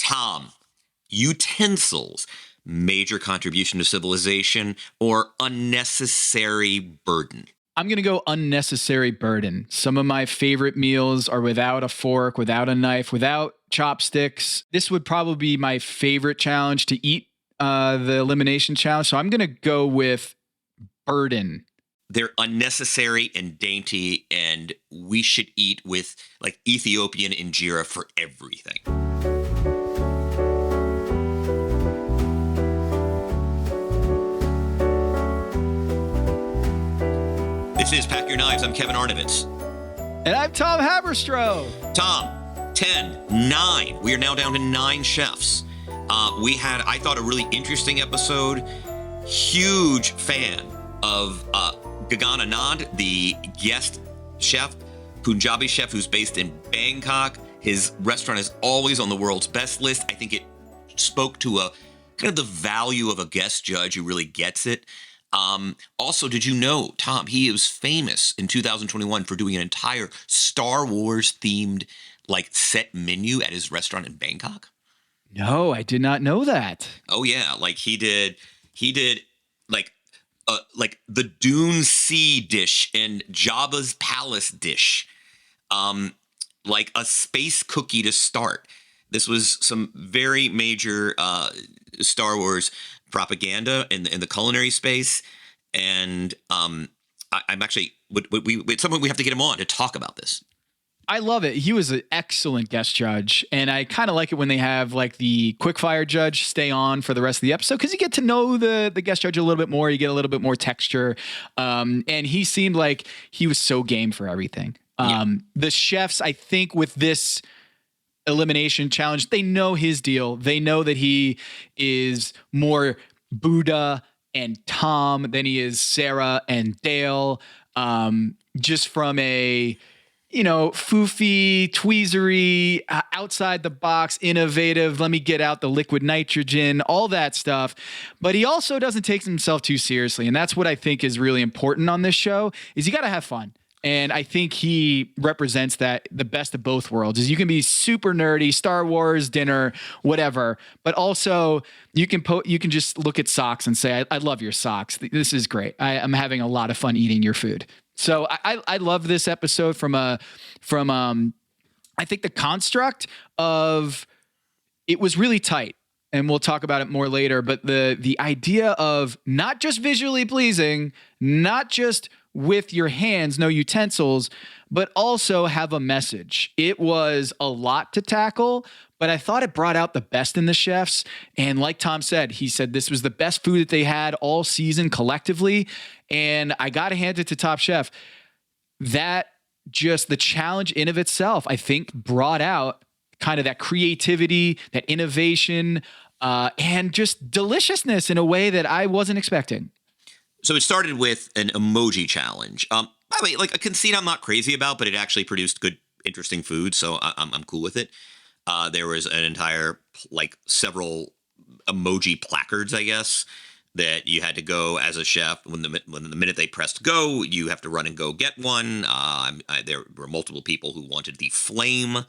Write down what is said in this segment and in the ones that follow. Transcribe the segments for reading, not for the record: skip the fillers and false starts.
Tom, utensils, major contribution to civilization or unnecessary burden? I'm going to go unnecessary burden. Some of my favorite meals are without a fork, without a knife, without chopsticks. This would probably be my favorite challenge to eat, the elimination challenge. So I'm going to go with burden. They're unnecessary and dainty, and we should eat with like Ethiopian injera for everything. This is Pack Your Knives. I'm Kevin Arnovitz. And I'm Tom Haberstroh. Tom, 10, 9. We are now down to 9 chefs. We had, I thought, a really interesting episode. Huge fan of Gaggan Anand, the guest chef, Punjabi chef who's based in Bangkok. His restaurant is always on the world's best list. I think it spoke to a kind of the value of a guest judge who really gets it. Also, did you know, Tom, he was famous in 2021 for doing an entire Star Wars themed like set menu at his restaurant in Bangkok? No, I did not know that. Oh yeah, like he did like the Dune Sea dish and Jabba's palace dish, like a space cookie to start. This was some very major Star Wars propaganda in the culinary space, and I'm actually at some point we have to get him on to talk about this. I love it. He was an excellent guest judge, and I kind of like it when they have like the quickfire judge stay on for the rest of the episode because you get to know the guest judge a little bit more. You get a little bit more texture, and he seemed like he was so game for everything. The chefs, I think, with this elimination challenge, they know his deal. They know that he is more Buddha and Tom than he is Sarah and Dale. Just from a foofy, tweezery, outside the box, innovative, let me get out the liquid nitrogen, all that stuff. But he also doesn't take himself too seriously. And that's what I think is really important on this show is you got to have fun. And I think he represents that the best of both worlds is you can be super nerdy, Star Wars, dinner, whatever, but also you can just look at socks and say, I love your socks. This is great. I'm having a lot of fun eating your food. So I love this episode from I think the construct of it was really tight, and we'll talk about it more later, but the idea of not just visually pleasing, not just with your hands, no utensils, but also have a message. It was a lot to tackle, but I thought it brought out the best in the chefs. And like Tom said, he said this was the best food that they had all season collectively. And I got to hand it to Top Chef. That just the challenge in of itself, I think brought out kind of that creativity, that innovation, and just deliciousness in a way that I wasn't expecting. So it started with an emoji challenge. By the way, like a conceit I'm not crazy about, but it actually produced good, interesting food, so I'm cool with it. There was an entire, like several emoji placards, I guess, that you had to go as a chef. When the minute they pressed go, you have to run and go get one. There were multiple people who wanted the flame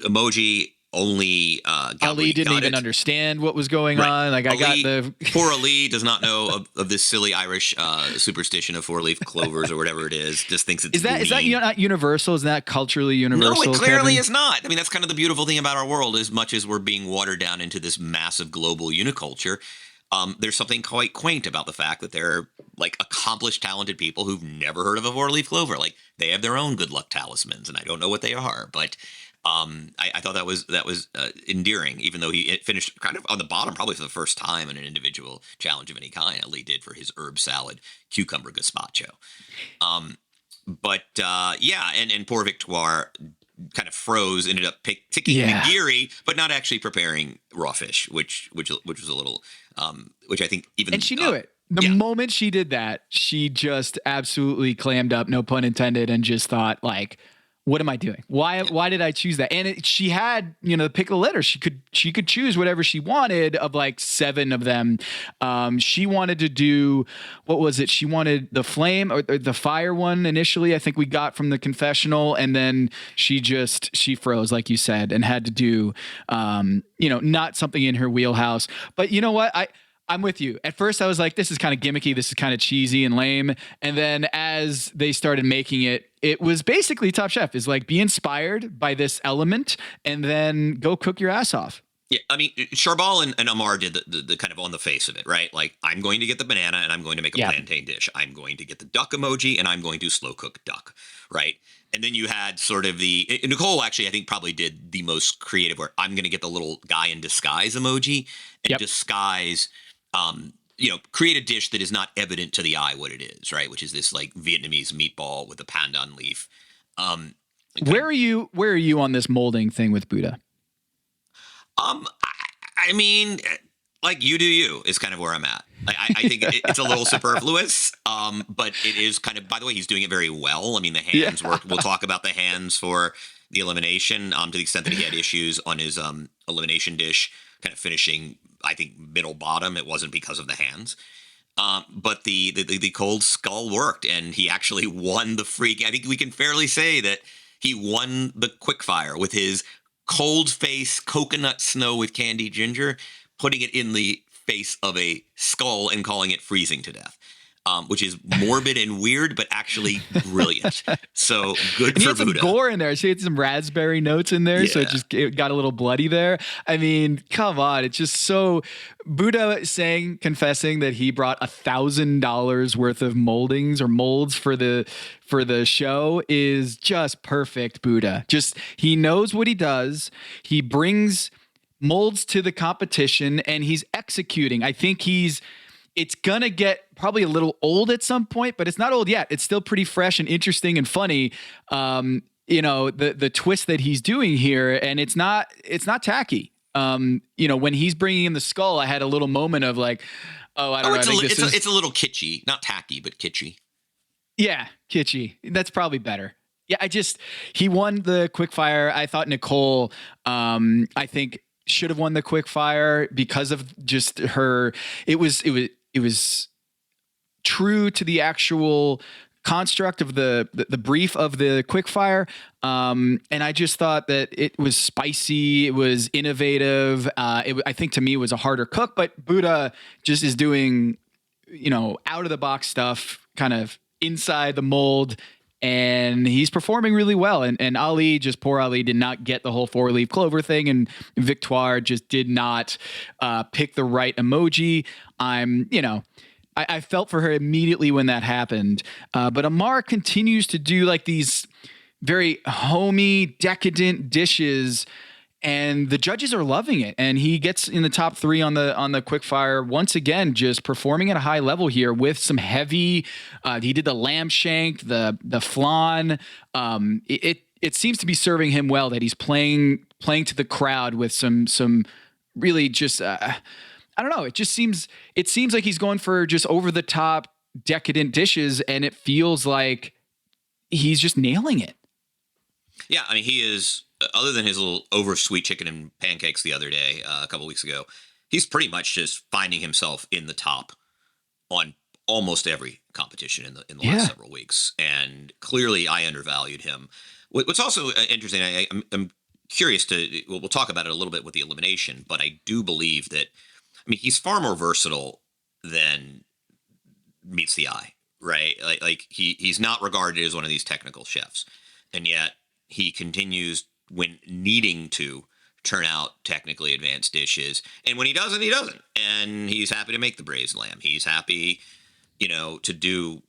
emoji. Only Ali didn't even understand what was going on. Like Ali, I got the poor Ali does not know of this silly Irish superstition of 4-leaf clovers or whatever it is. Just thinks it's is that not universal? Is that culturally universal? No, it clearly Kevin? is not. I mean, that's kind of the beautiful thing about our world. As much as we're being watered down into this massive global uniculture, there's something quite quaint about the fact that there are like accomplished, talented people who've never heard of a 4-leaf clover. Like they have their own good luck talismans, and I don't know what they are, but. I thought that was endearing, even though he finished kind of on the bottom, probably for the first time in an individual challenge of any kind. Ali did for his herb salad, cucumber gazpacho. And poor Victoire kind of froze, ended up picking nigiri, but not actually preparing raw fish, which was a little, which I think even and she knew it. The moment she did that, she just absolutely clammed up, no pun intended, and just thought like, what am I doing? Why did I choose that? And she had, the pick of the litter. She could choose whatever she wanted of like 7 of them. She wanted to do, what was it? She wanted the flame or the fire one initially, I think we got from the confessional. And then she froze, like you said, and had to do, not something in her wheelhouse. But you know what? I'm with you. At first I was like, this is kind of gimmicky. This is kind of cheesy and lame. And then as they started making it, it was basically Top Chef is like, be inspired by this element and then go cook your ass off. Yeah, I mean, Charbal and Amar did the kind of on the face of it, right? Like, I'm going to get the banana and I'm going to make a plantain dish. I'm going to get the duck emoji and I'm going to slow cook duck, right? And then you had sort of Nicole actually, I think, probably did the most creative where I'm going to get the little guy in disguise emoji and disguise, create a dish that is not evident to the eye what it is, right? Which is this like Vietnamese meatball with a pandan leaf. Where are you on this molding thing with Buddha? I mean, like you do you is kind of where I'm at. I think it's a little superfluous, but it is kind of, by the way, he's doing it very well. I mean, the hands work. We'll talk about the hands for the elimination to the extent that he had issues on his elimination dish, kind of finishing, I think, middle bottom. It wasn't because of the hands. But the cold skull worked, and he actually won the freak. I think we can fairly say that he won the quickfire with his cold face coconut snow with candied ginger, putting it in the face of a skull and calling it freezing to death, which is morbid and weird, but actually brilliant. So good for Buddha. Some gore in there. She had some raspberry notes in there, so it got a little bloody there. I mean, come on. It's just so Buddha confessing that he brought $1,000 worth of moldings or molds for the show is just perfect. Buddha, he knows what he does. He brings molds to the competition and he's executing. I think it's gonna get probably a little old at some point, but it's not old yet. It's still pretty fresh and interesting and funny. The twist that he's doing here, and it's not tacky. When he's bringing in the skull, I had a little moment of like, I don't know. It's a little kitschy, not tacky, but kitschy. Yeah, kitschy. That's probably better. Yeah, he won the quickfire. I thought Nicole, I think, should have won the quickfire because of just her. It was true to the actual construct of the brief of the quickfire. And I just thought that it was spicy. It was innovative. I think to me it was a harder cook, but Buddha just is doing, out of the box stuff, kind of inside the mold. And he's performing really well. And Ali, poor Ali, did not get the whole 4-leaf clover thing. And Victoire just did not pick the right emoji. I felt for her immediately when that happened. But Amar continues to do like these very homey, decadent dishes. And the judges are loving it. And he gets in the top 3 on the quickfire once again, just performing at a high level here with some heavy. He did the lamb shank, the flan. It seems to be serving him well that he's playing to the crowd with some really just I don't know. It seems like he's going for just over the top decadent dishes, and it feels like he's just nailing it. Yeah, I mean, he is. Other than his little over sweet chicken and pancakes the other day, a couple weeks ago, he's pretty much just finding himself in the top on almost every competition in the last several weeks. And clearly I undervalued him. What's also interesting, I'm curious we'll talk about it a little bit with the elimination, but I do believe that, I mean, he's far more versatile than meets the eye, right? Like he's not regarded as one of these technical chefs. And yet he continues, when needing to, turn out technically advanced dishes. And when he doesn't, he doesn't. And he's happy to make the braised lamb. He's happy, to do,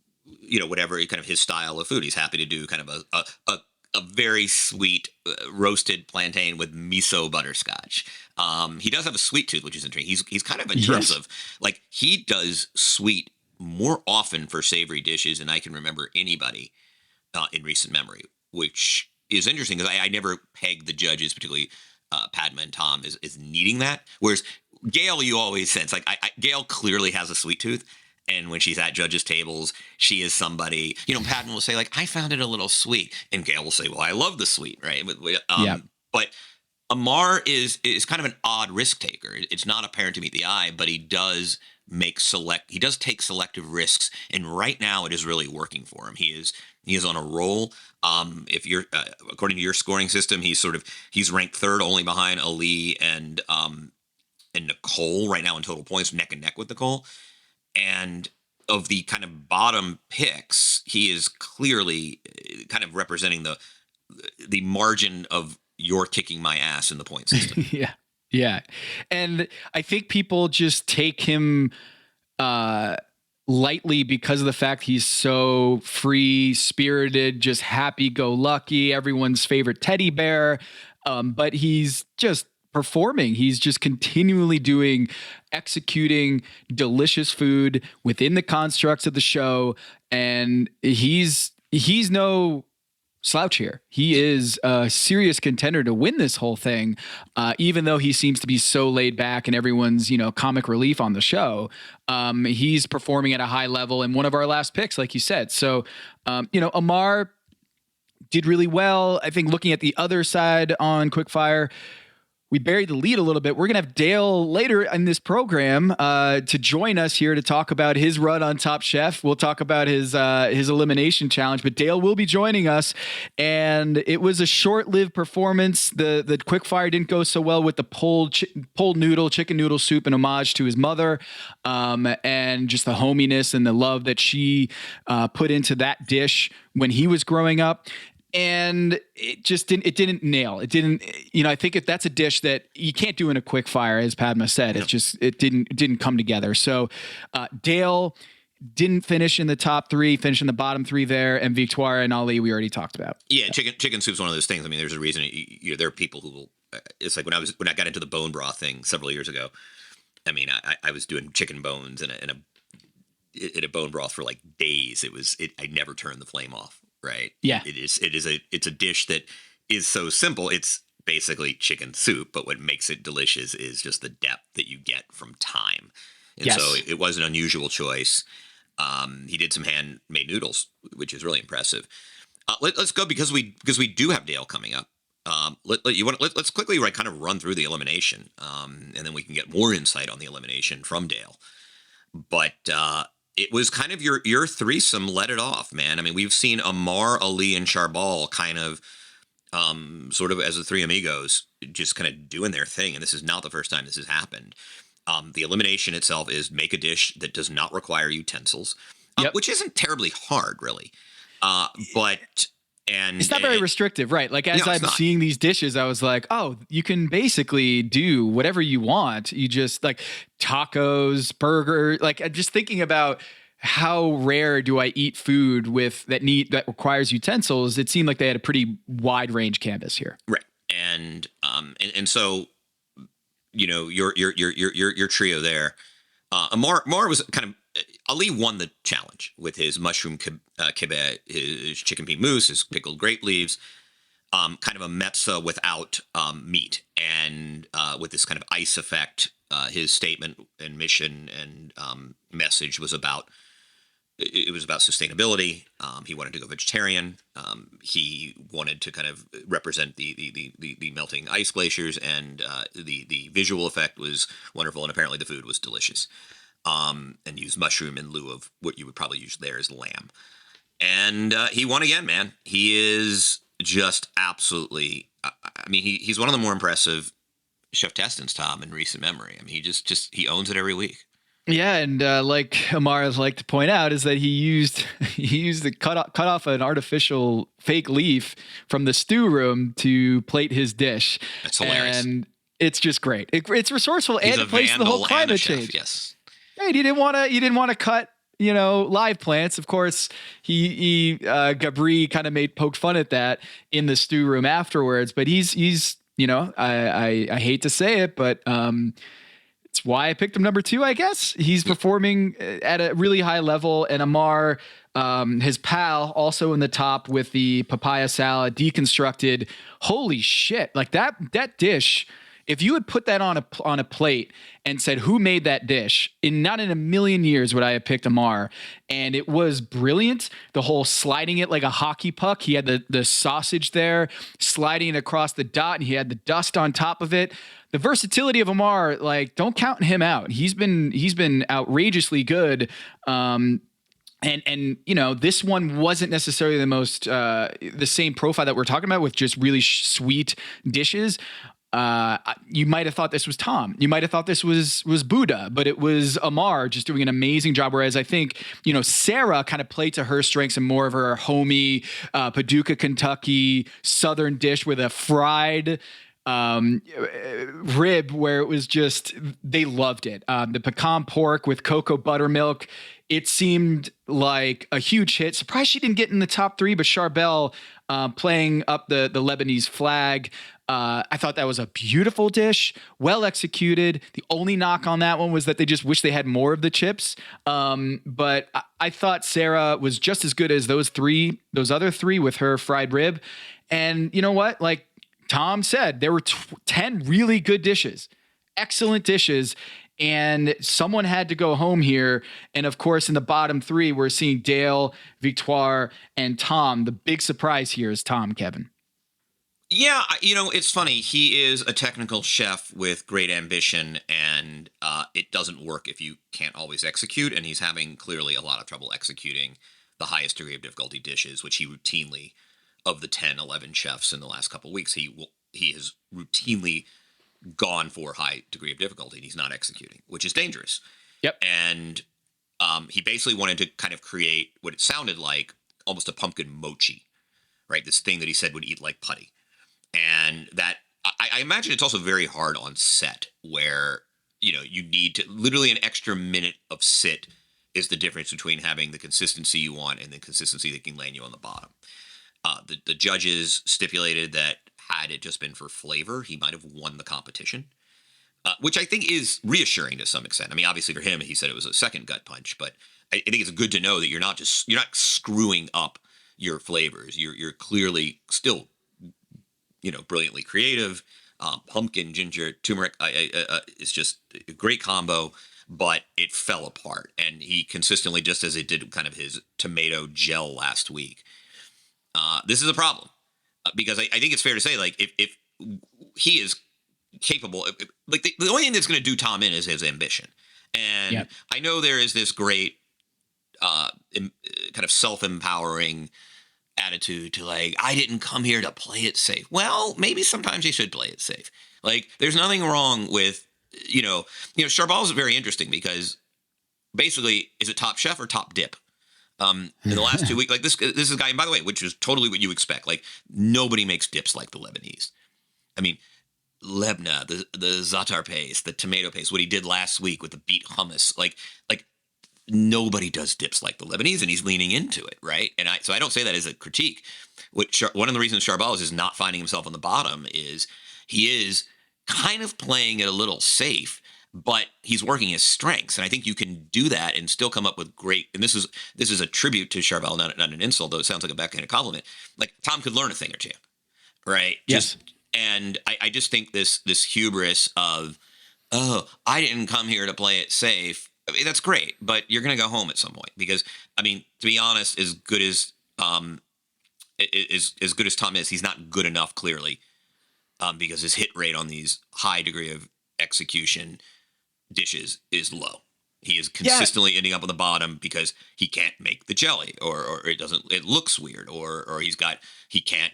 whatever kind of his style of food. He's happy to do kind of a very sweet roasted plantain with miso butterscotch. He does have a sweet tooth, which is interesting. He's kind of in terms of, like, he does sweet more often for savory dishes than I can remember anybody in recent memory, which is interesting because I never pegged the judges, particularly Padma and Tom, as needing that. Whereas Gail, you always sense, like, Gail clearly has a sweet tooth, And when she's at judges' tables, she is somebody, Patton will say, like, I found it a little sweet. And Gail will say, well, I love the sweet, right? But Amar is kind of an odd risk taker. It's not apparent to meet the eye, but he does take selective risks. And right now it is really working for him. He is on a roll. If you're, according to your scoring system, he's ranked third only behind Ali and Nicole right now in total points, neck and neck with Nicole. And of the kind of bottom picks, he is clearly kind of representing the margin of you're kicking my ass in the point system. Yeah. And I think people just take him lightly because of the fact he's so free spirited, just happy go lucky, everyone's favorite teddy bear. But he's just performing. He's just continually executing delicious food within the constructs of the show. And he's no slouch here. He is a serious contender to win this whole thing, even though he seems to be so laid back and everyone's, comic relief on the show. He's performing at a high level and one of our last picks, like you said. So, Amar did really well. I think looking at the other side on Quickfire, we buried the lead a little bit. We're going to have Dale later in this program to join us here to talk about his run on Top Chef. We'll talk about his elimination challenge, but Dale will be joining us. And it was a short-lived performance. The Quickfire didn't go so well with the pulled chicken noodle soup in homage to his mother, and just the hominess and the love that she put into that dish when he was growing up. And it didn't nail. It didn't, I think that's a dish that you can't do in a quick fire, as Padma said. It's just, it didn't come together. So Dale didn't finish in the top three, finished in the bottom three there. And Victoire and Ali, we already talked about. Yeah. Chicken soup's one of those things. I mean, there's a reason there are people who will, it's like when I got into the bone broth thing several years ago, I mean, I was doing chicken bones in a bone broth for like days. I never turned the flame off. Right. Yeah. It's a dish that is so simple. It's basically chicken soup, but what makes it delicious is just the depth that you get from thyme. And so it was an unusual choice. He did some handmade noodles, which is really impressive. Let's go because we do have Dale coming up. Let's quickly kind of run through the elimination, and then we can get more insight on the elimination from Dale. But it was kind of your threesome let it off, man. I mean, we've seen Amar, Ali, and Charbal kind of sort of as the three amigos just kind of doing their thing. And this is not the first time this has happened. The elimination itself is make a dish that does not require utensils, which isn't terribly hard, really. And it's not very restrictive, right? Like as I'm seeing these dishes, I was like, oh, you can basically do whatever you want. You just like tacos, burger, like just thinking about how rare do I eat food that requires utensils. It seemed like they had a pretty wide range canvas here. Right. And so, your trio there, Amar was kind of, Ali won the challenge with his mushroom kibbeh, his chicken pea mousse, his pickled grape leaves, kind of a mezza without meat, and with this kind of ice effect. His statement and mission and message was about sustainability. He wanted to go vegetarian. He wanted to kind of represent the melting ice glaciers, and the visual effect was wonderful, and apparently the food was delicious. And use mushroom in lieu of what you would probably use there as lamb. And he won again, man. He is just absolutely, I mean, he's one of the more impressive Cheftestants, Tom, in recent memory. I mean, he owns it every week. Yeah, and like Amara's like to point out is that he used the cut off an artificial fake leaf from the stew room to plate his dish. That's hilarious. And it's just great. It's resourceful, and it plays the whole climate change. Yes. Right, he didn't want to cut, live plants. Of course, Gabri kind of poked fun at that in the stew room afterwards. But he's I hate to say it, but it's why I picked him number 2. I guess he's performing at a really high level. And Amar, his pal, also in the top with the papaya salad deconstructed. Holy shit! Like that dish If you had put that on a plate and said, who made that dish? Not in a million years would I have picked Amar. And it was brilliant. The whole sliding it like a hockey puck. He had the sausage there, sliding it across the dot, and he had the dust on top of it. The versatility of Amar, like, don't count him out. He's been outrageously good. And you know, this one wasn't necessarily the most the same profile that we're talking about with just really sweet dishes. You might have thought this was Tom. You might have thought this was Buddha, but it was Amar just doing an amazing job. Whereas I think, you know, Sarah kind of played to her strengths and more of her homey Paducah, Kentucky Southern dish with a fried rib where it was just, they loved it. The pecan pork with cocoa buttermilk, it seemed like a huge hit. Surprised she didn't get in the top 3, but Charbel playing up the Lebanese flag. I thought that was a beautiful dish, well executed. The only knock on that one was that they just wish they had more of the chips. But I thought Sarah was just as good as those other three with her fried rib. And you know what? Like Tom said, there were 10 really good dishes, excellent dishes, and someone had to go home here. And of course, in the bottom 3, we're seeing Dale, Victoire, and Tom. The big surprise here is Tom, Kevin. Yeah, you know, it's funny. He is a technical chef with great ambition, and it doesn't work if you can't always execute, and he's having clearly a lot of trouble executing the highest degree of difficulty dishes, which he routinely, of the 10, 11 chefs in the last couple of weeks, he has routinely gone for high degree of difficulty, and he's not executing, which is dangerous. Yep. And he basically wanted to kind of create what it sounded like almost a pumpkin mochi, right? This thing that he said would eat like putty. And that, I imagine it's also very hard on set where, you know, you need to, literally an extra minute of sit is the difference between having the consistency you want and the consistency that can land you on the bottom. The judges stipulated that had it just been for flavor, he might have won the competition, which I think is reassuring to some extent. I mean, obviously for him, he said it was a second gut punch, but I think it's good to know that you're not screwing up your flavors. You're clearly still, you know, brilliantly creative. Pumpkin, ginger, turmeric is just a great combo, but it fell apart. And he consistently, just as it did kind of his tomato gel last week, this is a problem. Because I think it's fair to say, like, if he is capable, like the only thing that's going to do Tom in is his ambition. And yep. I know there is this great kind of self-empowering attitude to, like, I didn't come here to play it safe. Well, maybe sometimes you should play it safe. Like, there's nothing wrong with, you know, Charbel is very interesting because basically, is it top chef or top dip? In the last 2 weeks, like this is a guy, and by the way, which is totally what you expect. Like, nobody makes dips like the Lebanese. I mean, Lebna, the za'atar paste, the tomato paste, what he did last week with the beet hummus, like nobody does dips like the Lebanese, and he's leaning into it, right? And so I don't say that as a critique. One of the reasons Charbel is not finding himself on the bottom is he is kind of playing it a little safe, but he's working his strengths. And I think you can do that and still come up with great, and this is a tribute to Charbel, not an insult, though it sounds like a backhanded compliment. Like, Tom could learn a thing or two, right? Yes. And I just think this hubris of, oh, I didn't come here to play it safe. I mean, that's great, but you're going to go home at some point because, I mean, to be honest, as good as Tom is, he's not good enough, clearly, because his hit rate on these high degree of execution dishes is low. He is consistently ending up on the bottom because he can't make the jelly, or it looks weird, or he can't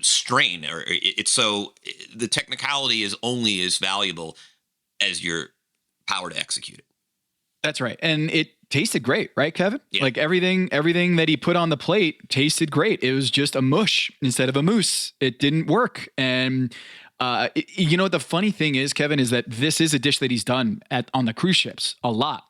strain, or it's so the technicality is only as valuable as your power to execute it. That's right. And it tasted great, right, Kevin? Yeah. Like everything that he put on the plate tasted great. It was just a mush instead of a mousse. It didn't work. And you know, the funny thing is, Kevin, is that this is a dish that he's done on the cruise ships a lot.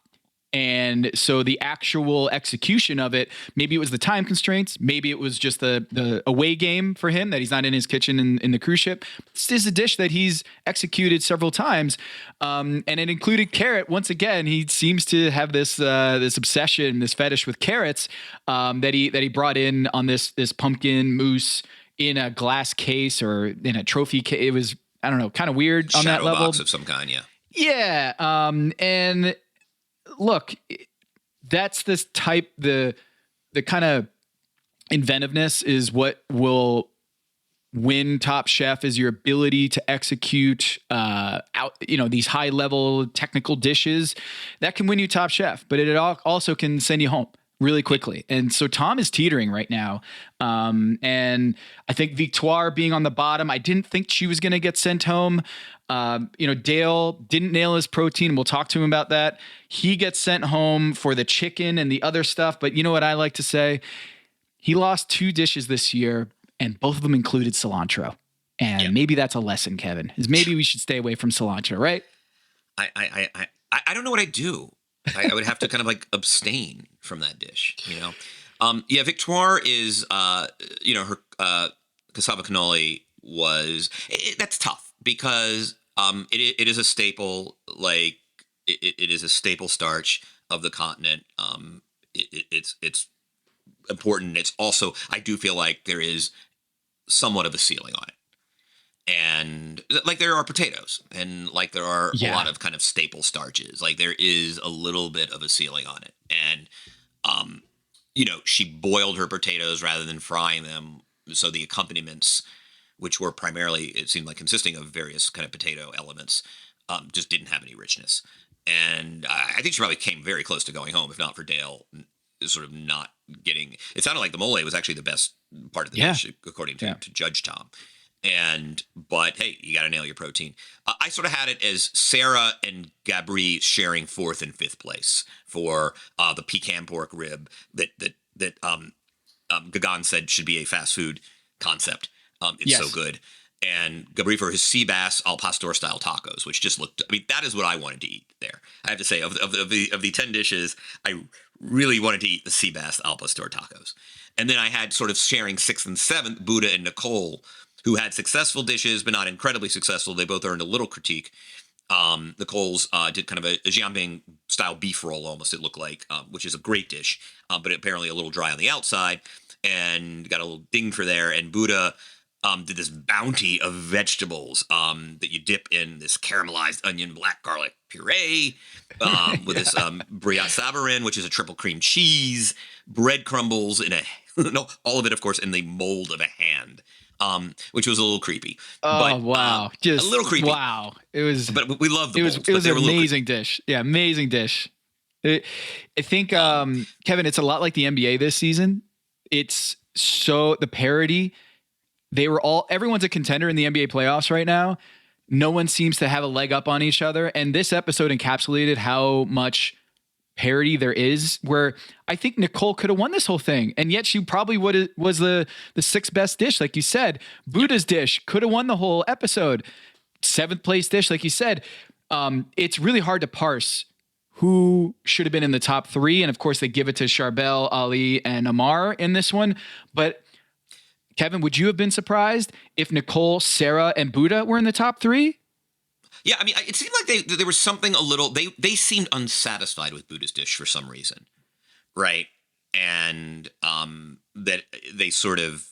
And so the actual execution of it, maybe it was the time constraints, maybe it was just the away game for him that he's not in his kitchen in the cruise ship. This is a dish that he's executed several times, and it included carrot. Once again, he seems to have this obsession, this fetish with carrots that he brought in on this pumpkin mousse in a glass case or in a trophy case. I don't know, kind of weird on that Shadow level. box of some kind, yeah. Yeah. And look, that's this type, the kind of inventiveness is what will win Top Chef, is your ability to execute these high level technical dishes that can win you Top Chef, but it also can send you home really quickly. And so Tom is teetering right now. And I think Victoire being on the bottom, I didn't think she was going to get sent home. Dale didn't nail his protein, and we'll talk to him about that. He gets sent home for the chicken and the other stuff. But you know what I like to say? He lost 2 dishes this year, and both of them included cilantro. And maybe that's a lesson, Kevin, is maybe we should stay away from cilantro, right? I don't know what I'd do. I would have to kind of like abstain from that dish, Victoire is, her cassava cannoli was, that's tough because it is a staple, like it is a staple starch of the continent. It's important. It's also, I do feel like there is somewhat of a ceiling on it. And like there are potatoes and like there are a lot of kind of staple starches. Like there is a little bit of a ceiling on it. And, she boiled her potatoes rather than frying them. So the accompaniments, which were primarily, it seemed like consisting of various kind of potato elements, just didn't have any richness. And I think she probably came very close to going home, if not for Dale sort of not getting, it sounded like the mole was actually the best part of the dish, according to Judge Tom. But hey, you got to nail your protein. I sort of had it as Sarah and Gabri sharing 4th and 5th place for the pecan pork rib that Gaggan said should be a fast food concept. It's so good. And Gabri for his sea bass al pastor style tacos, which just looked, that is what I wanted to eat there. I have to say, of the 10 dishes, I really wanted to eat the sea bass al pastor tacos. And then I had sort of sharing 6th and 7th, Buddha and Nicole, who had successful dishes, but not incredibly successful. They both earned a little critique. Nicole's did kind of a Jianbing style beef roll, almost it looked like, which is a great dish, but apparently a little dry on the outside, and got a little ding for there. And Buddha did this bounty of vegetables that you dip in this caramelized onion, black garlic puree, with this brillat savarin, which is a triple cream cheese, bread crumbles in all of it, of course, in the mold of a hand. Which was a little creepy. Oh, wow. Just a little creepy. Wow. It was, but we love the molds. It was an amazing dish. Yeah. Amazing dish. I think, Kevin, it's a lot like the NBA this season. It's so the parity, everyone's a contender in the NBA playoffs right now. No one seems to have a leg up on each other. And this episode encapsulated how much parity there is, where I think Nicole could have won this whole thing, and yet she probably was the 6th best dish, like you said. Buddha's dish could have won the whole episode. 7th place dish, like you said. It's really hard to parse who should have been in the top 3, and of course they give it to Charbel, Ali, and Amar in this one. But Kevin, would you have been surprised if Nicole, Sarah, and Buddha were in the top 3? Yeah, it seemed like there was something a little. They seemed unsatisfied with Buddha's dish for some reason, right? And that they sort of.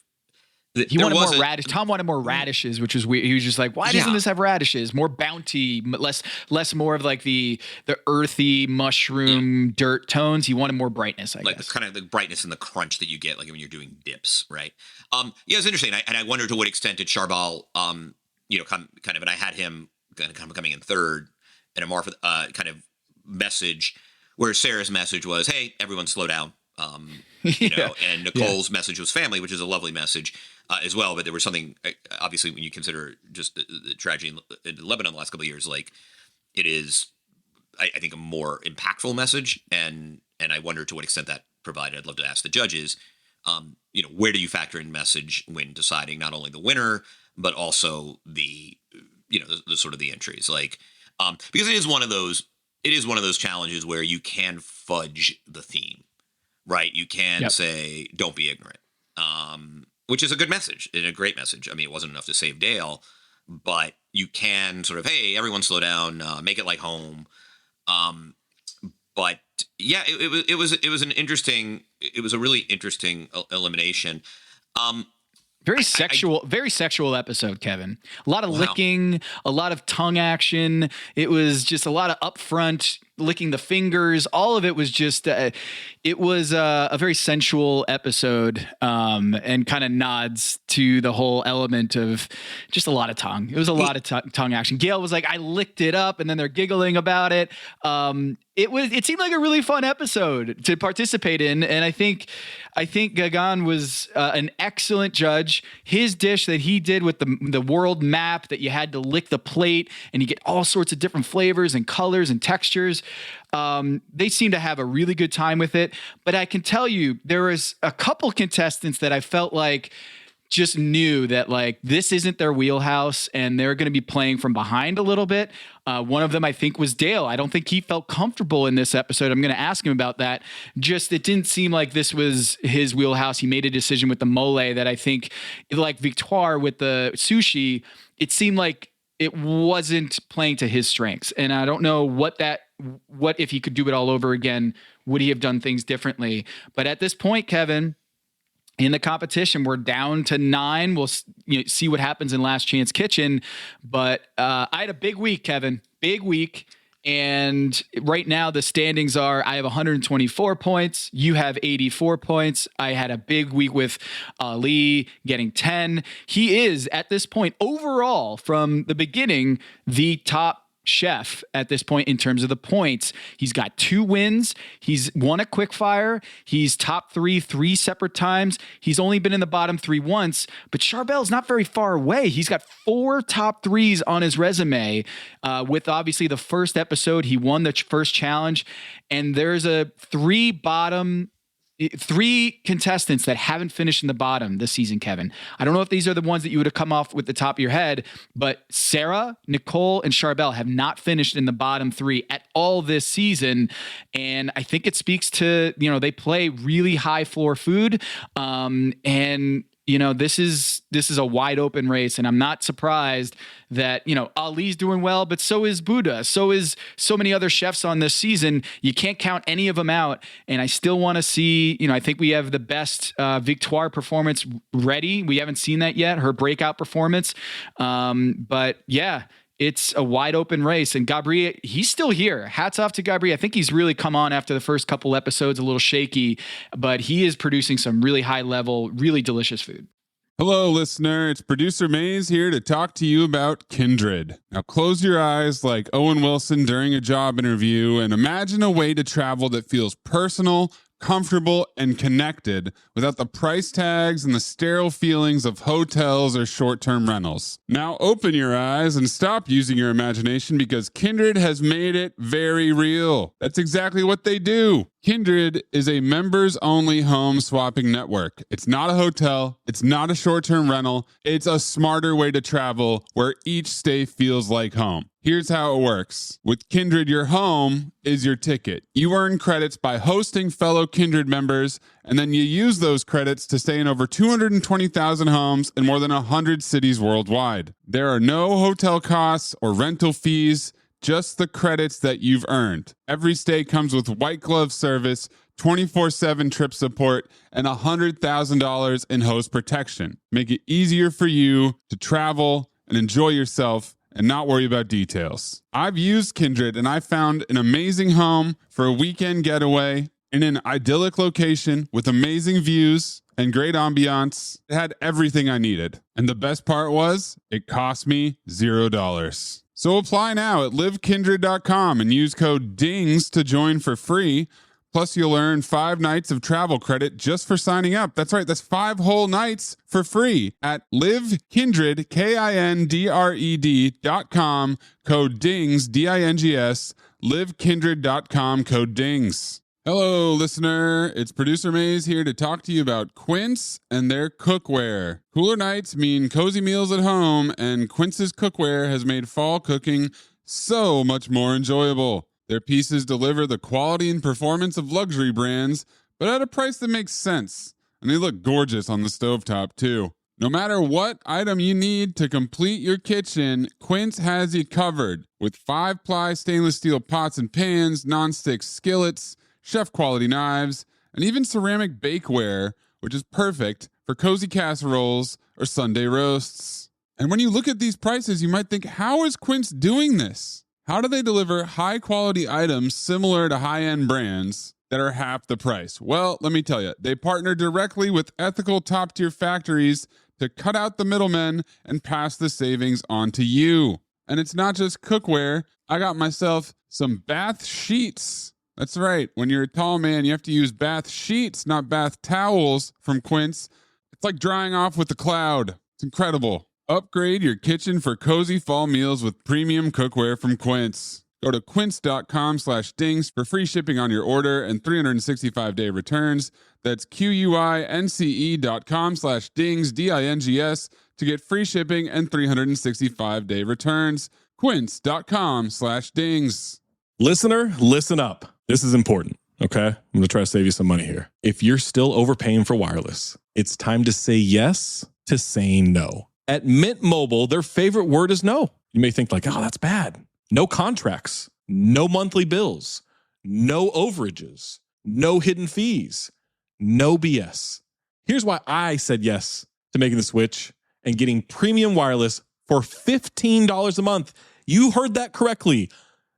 He wanted more radish. Tom wanted more radishes, which was weird. He was just like, "Why doesn't this have radishes? More bounty, less more of like the earthy mushroom dirt tones." He wanted more brightness, I guess. Kind of the brightness and the crunch that you get like when you're doing dips, right? It's interesting, and I wonder to what extent did Charbel, kind of, and I had him kind of coming in 3rd, and a more kind of message where Sarah's message was, "Hey, everyone, slow down," and Nicole's message was family, which is a lovely message as well. But there was something, obviously, when you consider just the tragedy in Lebanon the last couple of years, like it is, I think, a more impactful message, and I wonder to what extent that provided. I'd love to ask the judges, where do you factor in message when deciding not only the winner but also the sort of the entries, like, because it is one of those challenges where you can fudge the theme, right? You can say, don't be ignorant, which is a good message and a great message. It wasn't enough to save Dale, but you can sort of, hey, everyone slow down, make it like home. But yeah, it was a really interesting elimination. Very sexual episode, Kevin. A lot of licking, a lot of tongue action. It was just a lot of upfront licking the fingers. All of it was just, it was a very sensual episode, and kind of nods to the whole element of just a lot of tongue. It was a lot of tongue action. Gail was like, I licked it up, and then they're giggling about it. It seemed like a really fun episode to participate in. And I think Gaggan was an excellent judge. His dish that he did with the world map that you had to lick the plate and you get all sorts of different flavors and colors and textures. They seem to have a really good time with it. But I can tell you, there was a couple contestants that I felt like just knew that like this isn't their wheelhouse and they're going to be playing from behind a little bit. One of them, I think, was Dale. I don't think he felt comfortable in this episode. I'm going to ask him about that. Just it didn't seem like this was his wheelhouse. He made a decision with the mole that I think, like Victoire with the sushi, it seemed like it wasn't playing to his strengths. And I don't know what if he could do it all over again, would he have done things differently? But at this point, Kevin, in the competition, we're down to 9. We'll see what happens in Last Chance Kitchen. But I had a big week, Kevin. Big week. And right now the standings are, I have 124 points. You have 84 points. I had a big week with Ali getting 10. He is, at this point, overall, from the beginning, the top chef at this point in terms of the points. He's got 2 wins. He's won a quickfire. He's top 3 separate times. He's only been in the bottom 3 once, but Charbel's not very far away. He's got 4 top 3s on his resume. With obviously the first episode, he won the first challenge, and there's a 3 contestants that haven't finished in the bottom this season, Kevin. I don't know if these are the ones that you would have come off with the top of your head, but Sarah, Nicole, and Charbel have not finished in the bottom 3 at all this season. And I think it speaks to, they play really high floor food. And this is a wide open race, and I'm not surprised that, Ali's doing well, but so is Buddha. So is so many other chefs on this season. You can't count any of them out. And I still want to see, I think we have the best Victoire performance ready. We haven't seen that yet, her breakout performance. But yeah, it's a wide open race, and Gabri, he's still here. Hats off to Gabri. I think he's really come on after the first couple episodes, a little shaky, but he is producing some really high level, really delicious food. Hello, listener. It's producer Maze here to talk to you about Kindred. Now close your eyes like Owen Wilson during a job interview and imagine a way to travel that feels personal, comfortable, and connected without the price tags and the sterile feelings of hotels or short-term rentals. Now open your eyes and stop using your imagination because Kindred has made it very real. That's exactly what they do. Kindred is a members-only home swapping network. It's not a hotel. It's not a short-term rental. It's a smarter way to travel where each stay feels like home. Here's how it works. With Kindred, your home is your ticket. You earn credits by hosting fellow Kindred members, and then you use those credits to stay in over 220,000 homes in more than 100 cities worldwide. There are no hotel costs or rental fees, just the credits that you've earned. Every stay comes with white glove service, 24/7 trip support, and $100,000 in host protection. Make it easier for you to travel and enjoy yourself and not worry about details. I've used Kindred and I found an amazing home for a weekend getaway in an idyllic location with amazing views and great ambiance. It had everything I needed. And the best part was, it cost me $0. So apply now at livekindred.com and use code DINGS to join for free. Plus, you'll earn 5 nights of travel credit just for signing up. That's right, that's 5 whole nights for free at livekindred, KINDRED.com, code DINGS, DINGS, livekindred.com, code DINGS. Hello, listener. It's producer Maze here to talk to you about Quince and their cookware. Cooler nights mean cozy meals at home, and Quince's cookware has made fall cooking so much more enjoyable. Their pieces deliver the quality and performance of luxury brands, but at a price that makes sense. And they look gorgeous on the stovetop, too. No matter what item you need to complete your kitchen, Quince has you covered. With 5-ply stainless steel pots and pans, nonstick skillets, chef-quality knives, and even ceramic bakeware, which is perfect for cozy casseroles or Sunday roasts. And when you look at these prices, you might think, how is Quince doing this? How do they deliver high-quality items similar to high-end brands that are half the price? Well, let me tell you, they partner directly with ethical top-tier factories to cut out the middlemen and pass the savings on to you. And it's not just cookware. I got myself some bath sheets. That's right. When you're a tall man, you have to use bath sheets, not bath towels from Quince. It's like drying off with the cloud. It's incredible. Upgrade your kitchen for cozy fall meals with premium cookware from Quince. Go to quince.com/dings for free shipping on your order and 365-day returns. That's QUINCE.com/dings, DINGS, to get free shipping and 365-day returns. Quince.com/dings. Listener, listen up. This is important, okay? I'm going to try to save you some money here. If you're still overpaying for wireless, it's time to say yes to saying no. At Mint Mobile, their favorite word is no. You may think like, oh, that's bad. No contracts, no monthly bills, no overages, no hidden fees, no BS. Here's why I said yes to making the switch and getting premium wireless for $15 a month. You heard that correctly.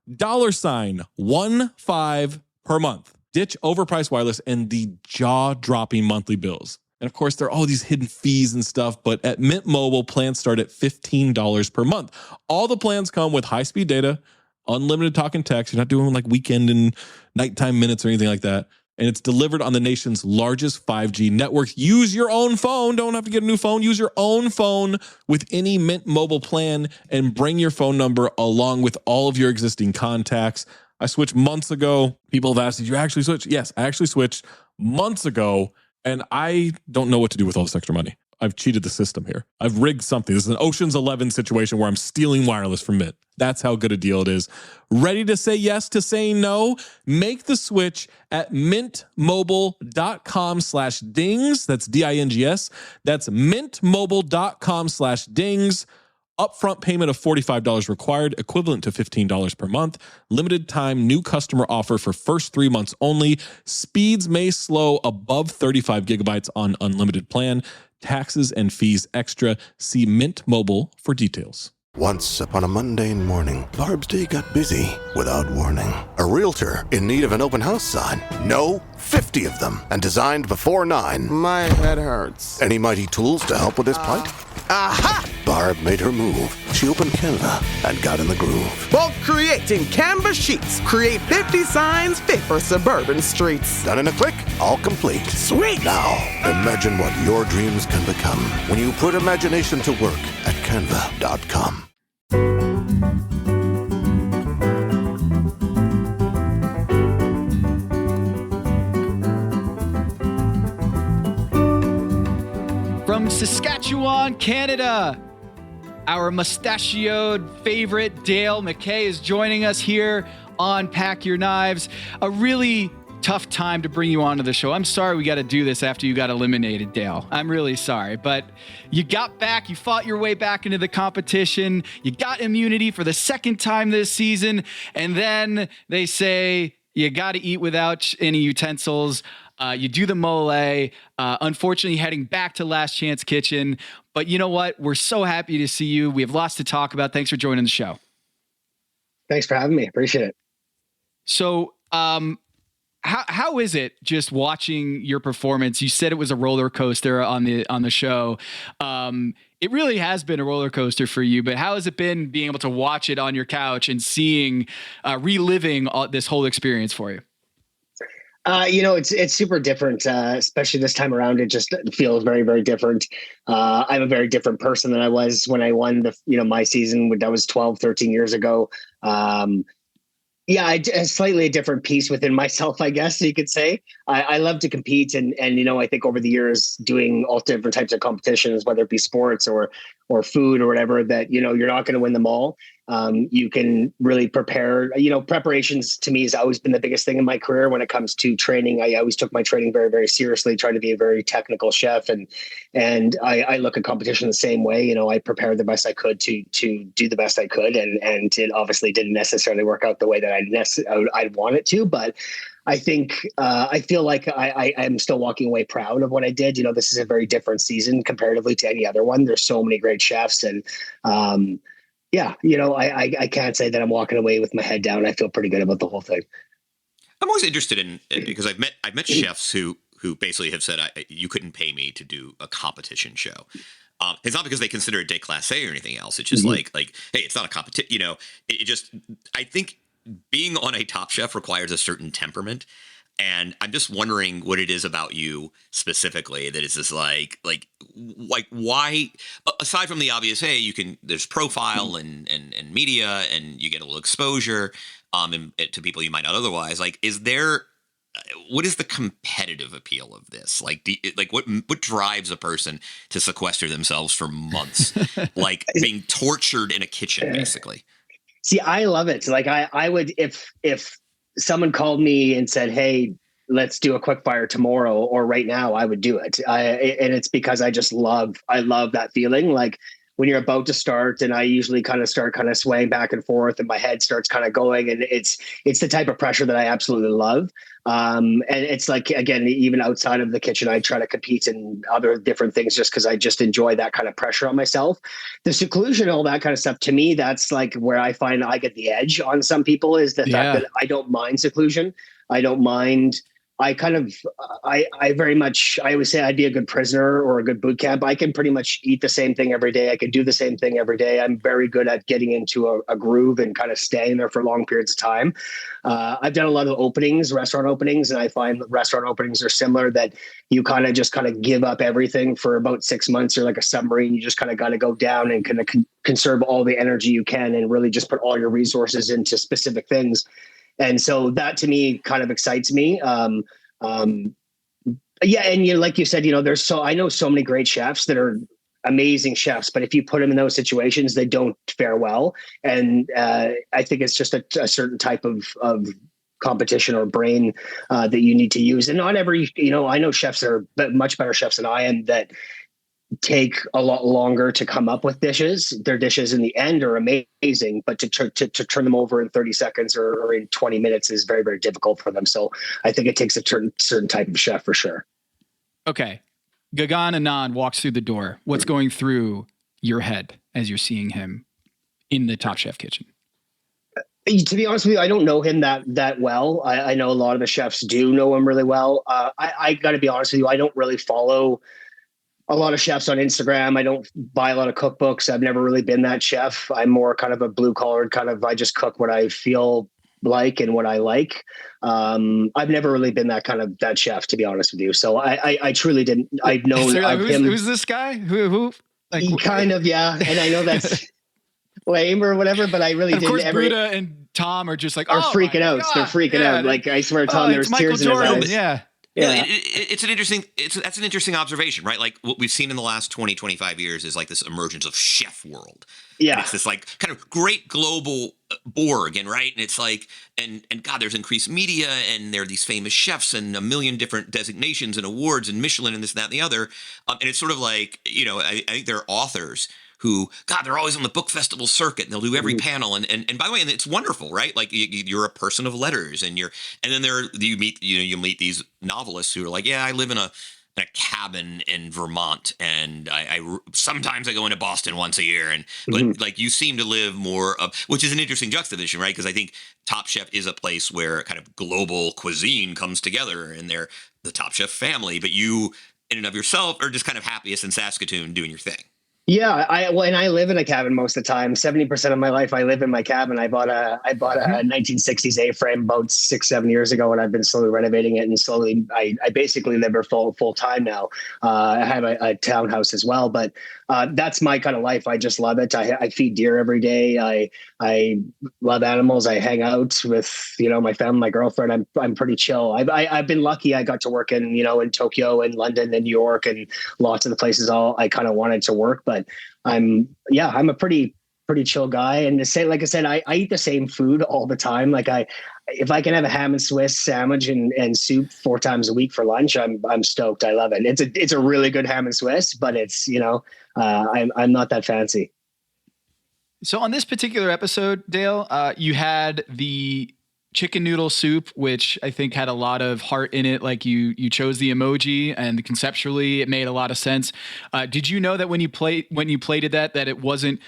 $15 per month. Ditch overpriced wireless and the jaw-dropping monthly bills. And of course, there are all these hidden fees and stuff, but at Mint Mobile, plans start at $15 per month. All the plans come with high-speed data, unlimited talk and text. You're not doing like weekend and nighttime minutes or anything like that. And it's delivered on the nation's largest 5G network. Use your own phone. Don't have to get a new phone. Use your own phone with any Mint Mobile plan and bring your phone number along with all of your existing contacts. I switched months ago. People have asked, did you actually switch? Yes, I actually switched months ago. And I don't know what to do with all this extra money. I've cheated the system here. I've rigged something. This is an Ocean's 11 situation where I'm stealing wireless from Mint. That's how good a deal it is. Ready to say yes to saying no? Make the switch at mintmobile.com/dings. That's DINGS. That's mintmobile.com/dings. Upfront payment of $45 required, equivalent to $15 per month. Limited time new customer offer for first 3 months only. Speeds may slow above 35 gigabytes on unlimited plan. Taxes and fees extra. See Mint Mobile for details. Once upon a mundane morning, Barb's day got busy without warning. A realtor in need of an open house sign. No, 50 of them, and designed before 9. My head hurts. Any mighty tools to help with this plight? Aha! Barb made her move. She opened Canva and got in the groove. Bulk creating Canva sheets. Create 50 signs fit for suburban streets. Done in a click, all complete. Sweet! Now, imagine what your dreams can become when you put imagination to work at canva.com. From Saskatchewan, Canada, our mustachioed favorite Dale Mackay is joining us here on Pack Your Knives. A really tough time to bring you onto the show. I'm sorry we got to do this after you got eliminated, Dale. I'm really sorry, but you got back, you fought your way back into the competition, you got immunity for the second time this season, and then they say you got to eat without any utensils. You do the mole, unfortunately heading back to Last Chance Kitchen. But you know what? We're so happy to see you. We have lots to talk about. Thanks for joining the show. Thanks for having me. Appreciate it. So how is it just watching your performance? You said it was a roller coaster on the show. It really has been a roller coaster for you, but how has it been being able to watch it on your couch and seeing, reliving this whole experience for you? It's super different, especially this time around. It just feels very, very different. I'm a very different person than I was when I won my season. That was 12, 13 years ago. A slightly different piece within myself, I guess you could say. I love to compete. And I think over the years doing all different types of competitions, whether it be sports or food or whatever, that, you're not going to win them all. You can really prepare, preparations to me has always been the biggest thing in my career when it comes to training. I always took my training very, very seriously, tried to be a very technical chef. And I look at competition the same way. I prepared the best I could to do the best I could. And it obviously didn't necessarily work out the way that I'd want it to, but I think I feel like I'm still walking away proud of what I did. This is a very different season comparatively to any other one. There's so many great chefs, and I can't say that I'm walking away with my head down. I feel pretty good about the whole thing. I'm always interested in because I've met chefs who basically have said you couldn't pay me to do a competition show. It's not because they consider it déclassé or anything else. It's just like hey, it's not a competition. I think being on a Top Chef requires a certain temperament. And I'm just wondering what it is about you specifically that is just like why, aside from the obvious, hey, there's profile and media and you get a little exposure to people you might not otherwise. Like, what is the competitive appeal of this? Like, what drives a person to sequester themselves for months, like being tortured in a kitchen, basically? See, I love it. Like I would, if someone called me and said, hey, let's do a quick fire tomorrow or right now, I would do it. And it's because I love that feeling. Like when you're about to start, and I usually start swaying back and forth and my head starts going, and it's the type of pressure that I absolutely love. And it's like, again, even outside of the kitchen, I try to compete in other different things just because I just enjoy that kind of pressure on myself. The seclusion, all that kind of stuff, to me, that's like where I find I get the edge on some people, is the fact that I don't mind seclusion. I don't mind. I very much, I always say I'd be a good prisoner or a good boot camp. I can pretty much eat the same thing every day. I can do the same thing every day. I'm very good at getting into a groove and kind of staying there for long periods of time. I've done a lot of restaurant openings, and I find restaurant openings are similar, that you just give up everything for about 6 months. You're like a submarine. You just got to go down and conserve all the energy you can and really just put all your resources into specific things. And so that to me kind of excites me. And like you said, I know so many great chefs that are amazing chefs, but if you put them in those situations, they don't fare well. And I think it's just a certain type of competition or brain that you need to use. And not every, I know chefs that are much better chefs than I am that take a lot longer to come up with dishes. Their dishes in the end are amazing, but to turn them over in 30 seconds or in 20 minutes is very, very difficult for them. So I think it takes a certain type of chef for sure. Okay. Gaggan Anand walks through the door. What's going through your head as you're seeing him in the Top Chef kitchen? To be honest with you, I don't know him that well. I know a lot of the chefs do know him really well. I got to be honest with you, I don't really follow a lot of chefs on Instagram. I don't buy a lot of cookbooks. I've never really been that chef. I'm more kind of a blue collar I just cook what I feel like and what I like. I've never really been that chef, to be honest with you. So I truly didn't. I've known of him. Who's this guy? Who? Like, kind of, yeah. And I know that's lame or whatever, but I really didn't. Of course, Buddha and Tom are just like, freaking out. God. They're freaking out. Like, I swear, Tom, there's tears in his eyes. Yeah. Yeah, that's an interesting observation, right? Like what we've seen in the last 20, 25 years is like this emergence of chef world. Yeah. And it's this like kind of great global Borg, and right. And it's like, and God, there's increased media, and there are these famous chefs and a million different designations and awards and Michelin and this, that, and the other. And it's sort of like, I think there are authors who, God, they're always on the book festival circuit, and they'll do every panel. And by the way, and it's wonderful, right? Like you're a person of letters, and then you meet these novelists who are like, yeah, I live in a cabin in Vermont, and I sometimes I go into Boston once a year, but like you seem to live more of, which is an interesting juxtaposition, right? Because I think Top Chef is a place where kind of global cuisine comes together, and they're the Top Chef family, but you in and of yourself are just kind of happiest in Saskatoon doing your thing. Yeah, I live in a cabin most of the time. 70% of my life I live in my cabin. I bought a 1960s A-frame about 6-7 years ago, and I've been slowly renovating it, and slowly I basically live here full time now. I have a townhouse as well, but that's my kind of life. I just love it. I feed deer every day. I love animals. I hang out with my family, my girlfriend. I'm pretty chill. I've been lucky. I got to work in in Tokyo and London and New York and lots of the places I kind of wanted to work, but I'm a pretty chill guy. And to say, like I said, I eat the same food all the time. Like if I can have a ham and Swiss sandwich and soup 4 times a week for lunch, I'm stoked. I love it. It's a really good ham and Swiss, but it's I'm not that fancy. So on this particular episode, Dale, you had the chicken noodle soup, which I think had a lot of heart in it. Like you chose the emoji, and conceptually it made a lot of sense. Did you know that when you plated that it wasn't,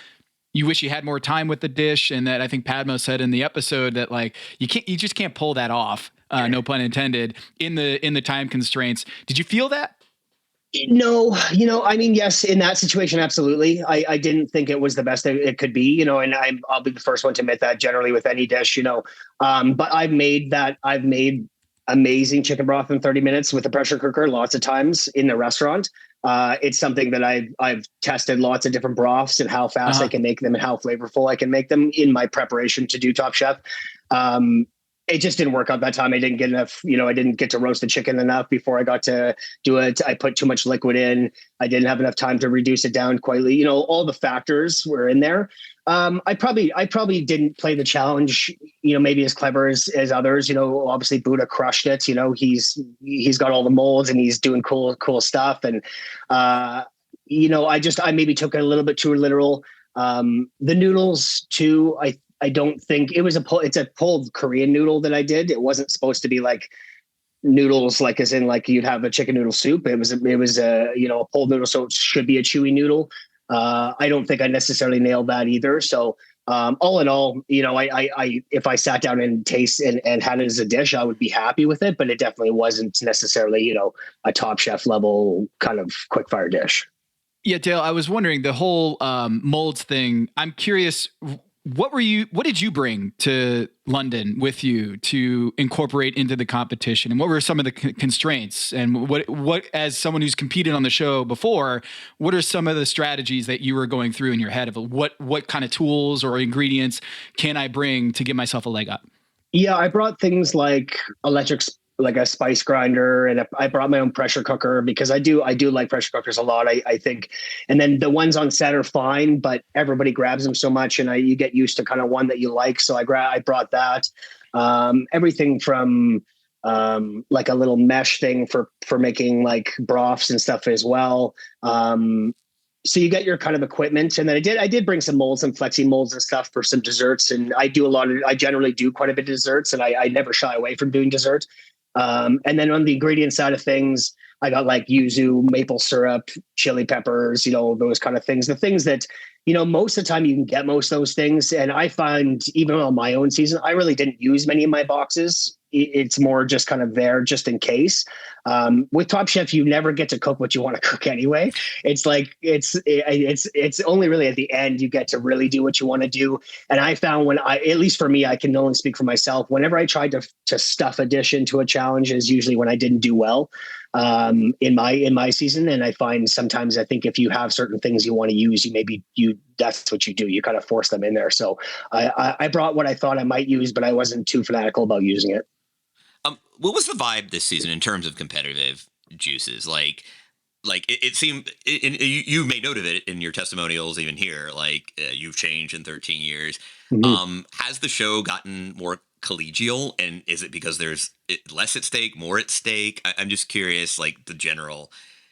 you wish you had more time with the dish, and that I think Padmo said in the episode that like you just can't pull that off. No pun intended, in the time constraints. Did you feel that? No, I mean, yes, in that situation, absolutely. I didn't think it was the best it could be, and I'll be the first one to admit that generally with any dish, but I've made amazing chicken broth in 30 minutes with a pressure cooker lots of times in the restaurant. It's something that I've tested lots of different broths and how fast I can make them and how flavorful I can make them in my preparation to do Top Chef. It just didn't work out that time. I didn't get enough, I didn't get to roast the chicken enough before I got to do it. I put too much liquid in. I didn't have enough time to reduce it down quite. All the factors were in there. I probably didn't play the challenge, maybe as clever as others. Obviously Buddha crushed it. He's got all the molds and he's doing cool stuff. And I maybe took it a little bit too literal. The noodles too. I don't think it's a pulled Korean noodle that I did. It wasn't supposed to be like noodles, like as in like you'd have a chicken noodle soup. It was a pulled noodle. So it should be a chewy noodle. I don't think I necessarily nailed that either. So all in all, I if I sat down and taste and had it as a dish, I would be happy with it, but it definitely wasn't necessarily, a Top Chef level kind of quick fire dish. Yeah, Dale, I was wondering the whole molds thing. I'm curious, what did you bring to London with you to incorporate into the competition, and what were some of the constraints, and what as someone who's competed on the show before, what are some of the strategies that you were going through in your head of what kind of tools or ingredients can I bring to give myself a leg up? Yeah, I brought things like like a spice grinder, and I brought my own pressure cooker because I do like pressure cookers a lot. I think, and then the ones on set are fine, but everybody grabs them so much, and you get used to kind of one that you like. So I brought that. Everything from like a little mesh thing for making like broths and stuff as well. So you get your kind of equipment, and then I did bring some molds and flexi molds and stuff for some desserts. And I generally do quite a bit of desserts, and I never shy away from doing dessert. And then on the ingredient side of things, I got like yuzu, maple syrup, chili peppers, those kind of things. The things that, most of the time you can get most of those things. And I find even on my own season, I really didn't use many of my boxes. It's more just kind of there just in case. With Top Chef, you never get to cook what you want to cook anyway. It's like, it's only really at the end you get to really do what you want to do. And I found at least for me, I can only speak for myself. Whenever I tried to stuff a dish into a challenge is usually when I didn't do well in my season. And I find sometimes I think if you have certain things you want to use, that's what you do. You kind of force them in there. So I brought what I thought I might use, but I wasn't too fanatical about using it. What was the vibe this season in terms of competitive juices? Like it seemed, you made note of it in your testimonials, even here, you've changed in 13 years. Mm-hmm. Has the show gotten more collegial, and is it because there's less at stake, more at stake? I'm just curious, like the general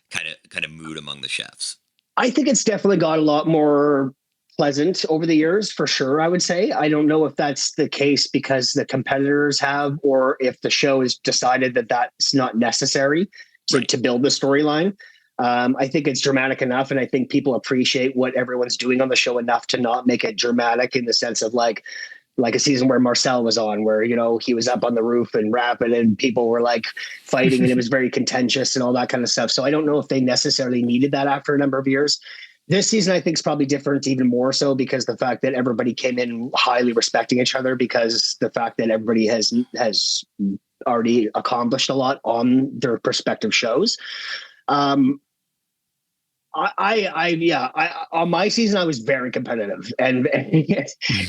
kind of mood among the chefs. I think it's definitely got a lot more pleasant over the years, for sure. I would say. I don't know if that's the case because the competitors have, or if the show has decided that that's not necessary to build the storyline. I think it's dramatic enough, and I think people appreciate what everyone's doing on the show enough to not make it dramatic in the sense of like a season where Marcel was on, where, he was up on the roof and rapping and people were like fighting and it was very contentious and all that kind of stuff. So I don't know if they necessarily needed that after a number of years. This season, I think, is probably different, even more so because the fact that everybody came in highly respecting each other, because the fact that everybody has already accomplished a lot on their respective shows. On my season, I was very competitive and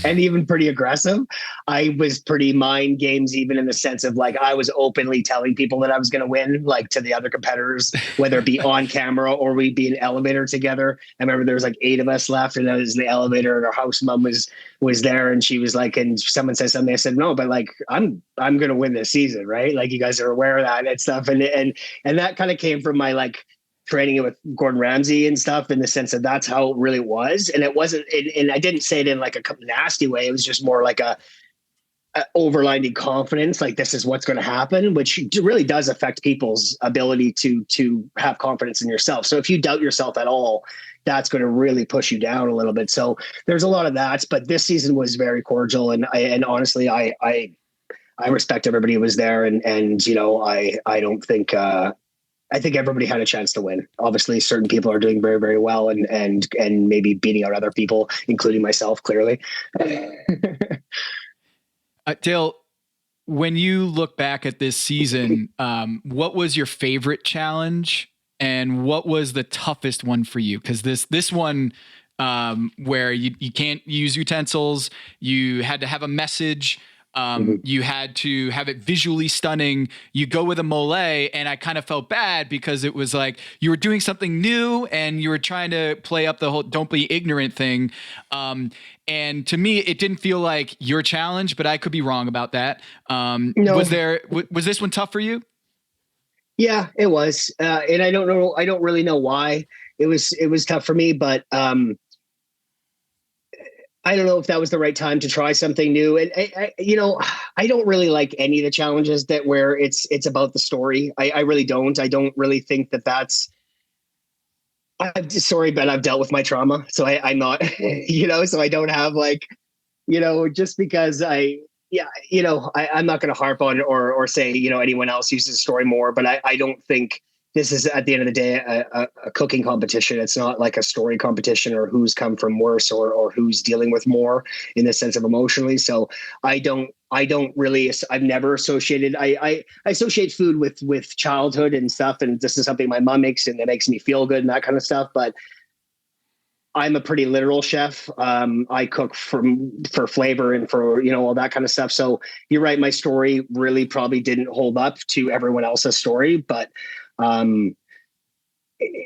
even pretty aggressive. I was pretty mind games, even in the sense of like, I was openly telling people that I was going to win, like to the other competitors, whether it be on camera or we'd be in an elevator together. I remember there was like 8 of us left, and I was in the elevator, and our house mom was there, and she was like, and someone said something. I said, no, but like, I'm going to win this season, right? Like, you guys are aware of that and stuff. And that kind of came from my like training it with Gordon Ramsay and stuff, in the sense that that's how it really was. And it wasn't, and I didn't say it in like a nasty way. It was just more like overriding confidence, like this is what's going to happen, which really does affect people's ability to have confidence in yourself. So if you doubt yourself at all, that's going to really push you down a little bit. So there's a lot of that, but this season was very cordial. And honestly, I respect everybody who was there. And, you know, I don't think, I think everybody had a chance to win. Obviously, certain people are doing very, very well and maybe beating out other people, including myself, clearly. Dale, when you look back at this season, what was your favorite challenge and what was the toughest one for you? Because this one where you can't use utensils, you had to have a message, you had to have it visually stunning. You go with a mole, and I kind of felt bad because it was like you were doing something new and you were trying to play up the whole "don't be ignorant" thing. And to me, it didn't feel like your challenge, but I could be wrong about that. No. Was this one tough for you? Yeah, it was. And I don't really know why it was tough for me, but I don't know if that was the right time to try something new. And I don't really like any of the challenges that where it's about the story. I really don't. I don't really think that's, sorry, but I've dealt with my trauma. So I'm not, so I don't have like, just because I'm not going to harp on or say, anyone else uses the story more, but I don't think this is at the end of the day, a cooking competition. It's not like a story competition or who's come from worse or who's dealing with more in the sense of emotionally. So I've never associated, I associate food with childhood and stuff. And this is something my mom makes and it makes me feel good and that kind of stuff. But I'm a pretty literal chef. I cook for flavor and for, all that kind of stuff. So you're right. My story really probably didn't hold up to everyone else's story, but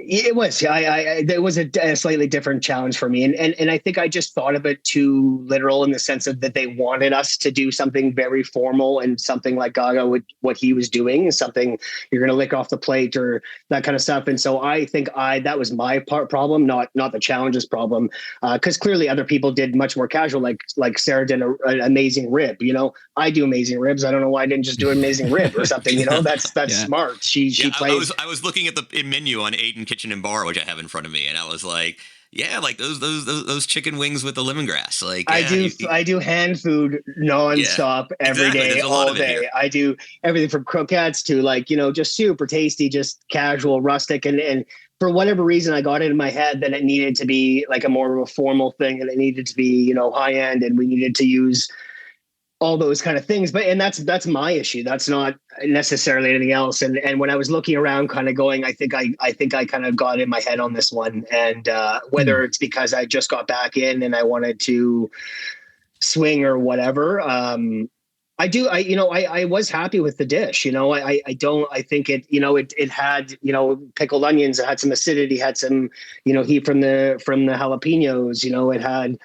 it was, there was a slightly different challenge for me. And I think I just thought of it too literal in the sense of that they wanted us to do something very formal and something like Gaga would, what he was doing is something you're going to lick off the plate or that kind of stuff. And so I think that was my problem, not the challenge's problem. Cause clearly other people did much more casual, like Sarah did an amazing rib, I do amazing ribs. I don't know why I didn't just do an amazing rib or something, that's yeah. Smart. She plays. I was looking at the menu on Aiden Kitchen and Bar, which I have in front of me, and I was like, yeah, like those chicken wings with the lemongrass. Like yeah, I do hand food nonstop every day, all day. I do everything from croquettes to just super tasty, just casual, rustic, and for whatever reason, I got it in my head that it needed to be like a more of a formal thing, and it needed to be high end, and we needed to use all those kind of things. And that's my issue. That's not necessarily anything else. And when I was looking around kind of going, I think I kind of got in my head on this one. And whether it's because I just got back in and I wanted to swing or whatever, I was happy with the dish. I think it had, pickled onions, it had some acidity, had some, heat from the jalapenos, it had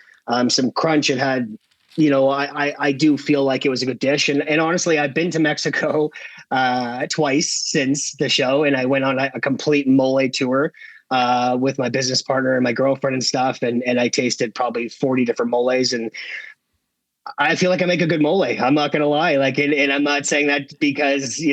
some crunch, it had, I do feel like it was a good dish. And honestly, I've been to Mexico twice since the show, and I went on a complete mole tour with my business partner and my girlfriend and stuff. And I tasted probably 40 different moles, and I feel like I make a good mole. I'm not going to lie. And I'm not saying that because,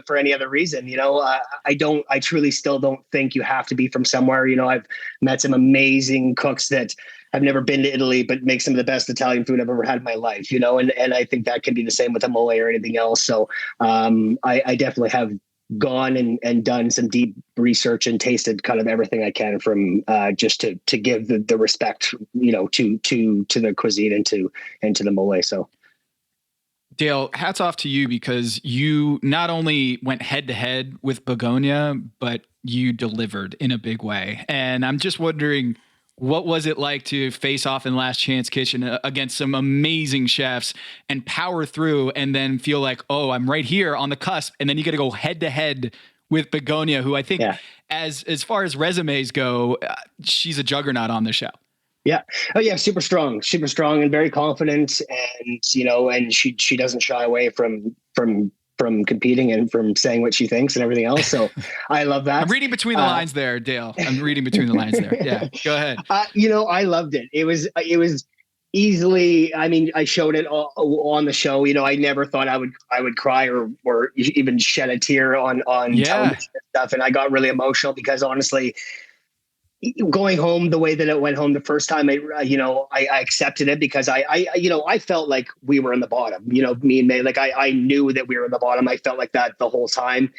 for any other reason, I truly still don't think you have to be from somewhere. I've met some amazing cooks that I've never been to Italy, but make some of the best Italian food I've ever had in my life, and I think that can be the same with a mole or anything else. So I definitely have gone and done some deep research and tasted kind of everything I can from just to give the respect, to the cuisine and to the mole. So. Dale, hats off to you because you not only went head to head with Begonia, but you delivered in a big way. And I'm just wondering, what was it like to face off in Last Chance Kitchen against some amazing chefs and power through and then feel like, oh, I'm right here on the cusp. And then you got to go head to head with Begonia, who I think as far as resumes go, she's a juggernaut on the show. Yeah. Oh yeah. Super strong and very confident. And, and she doesn't shy away from competing and from saying what she thinks and everything else. So I love that. I'm reading between the lines there, Dale. I'm reading between the lines there. Yeah, go ahead. I loved it. It was Easily. I mean, I showed it all on the show. I never thought I would cry or even shed a tear on television and stuff. And I got really emotional because honestly, going home the way that it went home the first time, I accepted it because I felt like we were in the bottom, me and May, like I knew that we were in the bottom. I felt like that the whole time.